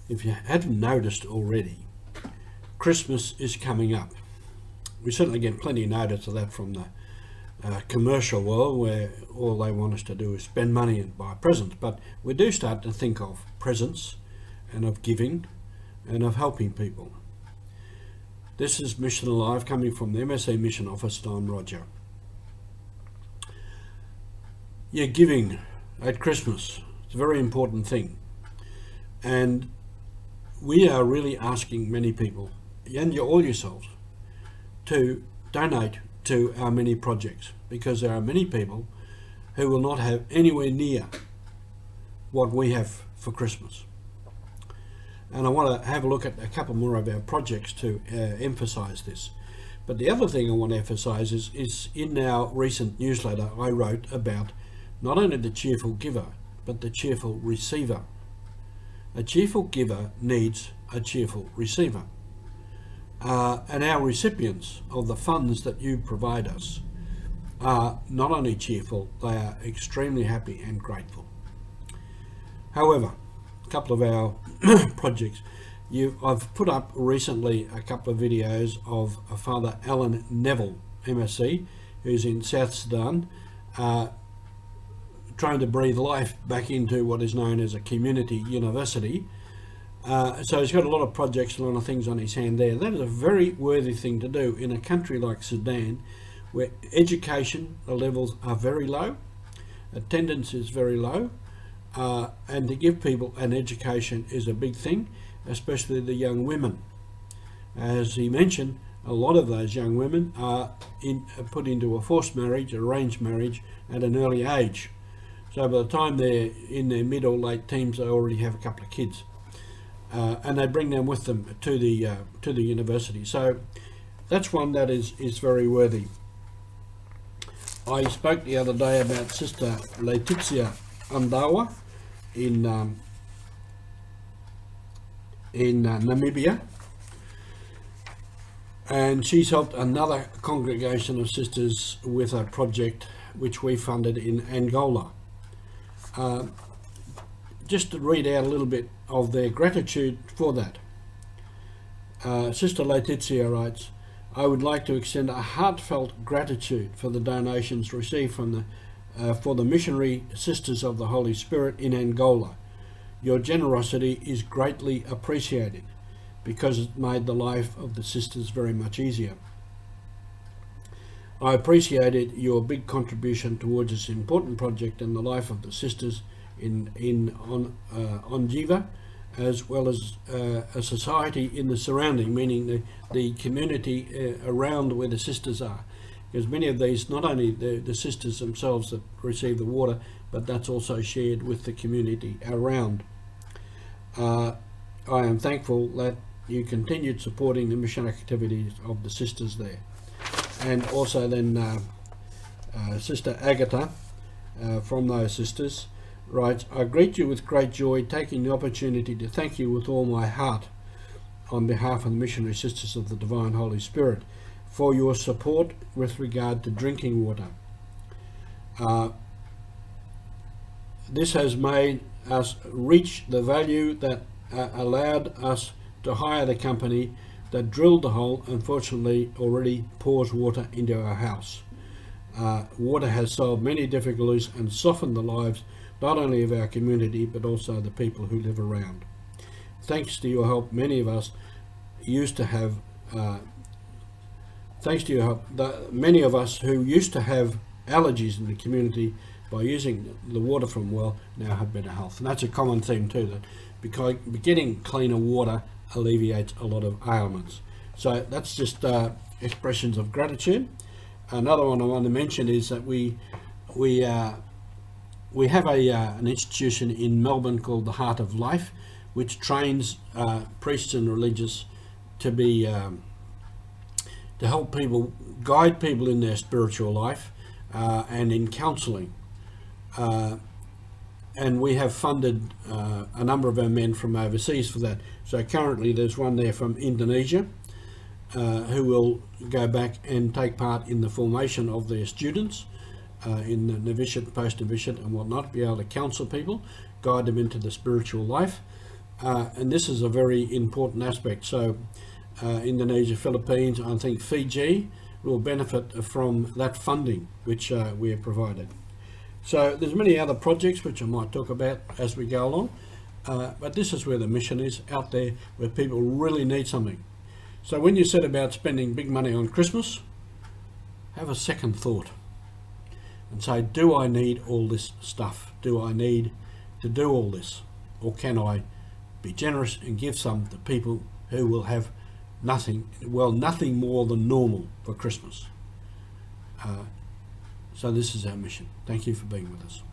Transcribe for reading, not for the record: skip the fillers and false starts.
If you haven't noticed already, Christmas is coming up. We certainly get plenty of notice of that from the commercial world, where all they want us to do is spend money and buy presents. But we do start to think of presents and of giving and of helping people. This is Mission Alive, coming from the MSC Mission Office, and I'm Roger. Yeah, giving at Christmas, it's a very important thing. And we are really asking many people, and all yourselves, to donate to our many projects, because there are many people who will not have anywhere near what we have for Christmas. And I want to have a look at a couple more of our projects to emphasize this. But the other thing I want to emphasize is in our recent newsletter I wrote about not only the cheerful giver, but the cheerful receiver. A cheerful giver needs a cheerful receiver. And our recipients of the funds that you provide us are not only cheerful, they are extremely happy and grateful. However, a couple of our projects, I've put up recently a couple of videos of Father Alan Neville, MSc, who's in South Sudan, trying to breathe life back into what is known as a community university. So he's got a lot of projects, a lot of things on his hand there. That is a very worthy thing to do in a country like Sudan, where education levels are very low, attendance is very low, and to give people an education is a big thing, especially the young women. As he mentioned, a lot of those young women are put into a forced marriage, arranged marriage, at an early age. So by the time they're in their mid or late teens, they already have a couple of kids. And they bring them with them to the university. So that's one that is very worthy. I spoke the other day about Sister Letizia Andawa in Namibia, and she's helped another congregation of sisters with a project which we funded in Angola. Just to read out a little bit of their gratitude for that. Sister Letizia writes, "I would like to extend a heartfelt gratitude for the donations received from for the missionary Sisters of the Holy Spirit in Angola. Your generosity is greatly appreciated because it made the life of the sisters very much easier. I appreciated your big contribution towards this important project and the life of the sisters on Onjiva, as well as a society in the surrounding, meaning the community around where the sisters are. Because many of these, not only the sisters themselves that receive the water, but that's also shared with the community around. I am thankful that you continued supporting the mission activities of the sisters there." And also then Sister Agatha from those sisters writes, "I greet you with great joy, taking the opportunity to thank you with all my heart on behalf of the missionary sisters of the Divine Holy Spirit for your support with regard to drinking water. This has made us reach the value that allowed us to hire the company that drilled the hole, unfortunately already pours water into our house. Water has solved many difficulties and softened the lives not only of our community but also the people who live around. Thanks to your help, many of us used to have many of us who used to have allergies in the community, by using the water from well, now have better health." And that's a common theme too, that because getting cleaner water alleviates a lot of ailments. So that's just expressions of gratitude. Another one I want to mention is that we have an institution in Melbourne called the Heart of Life, which trains priests and religious to be to help people, guide people in their spiritual life and in counselling. And we have funded a number of our men from overseas for that. So currently there's one there from Indonesia who will go back and take part in the formation of their students in the novitiate, post-novitiate and whatnot, be able to counsel people, guide them into the spiritual life. And this is a very important aspect. So Indonesia, Philippines, I think Fiji will benefit from that funding which we have provided. So there's many other projects which I might talk about as we go along, but this is where the mission is, out there where people really need something. So when you set about spending big money on Christmas, have a second thought and say, do I need all this stuff? Do I need to do all this? Or can I be generous and give some to people who will have nothing more than normal for Christmas? So this is our mission. Thank you for being with us.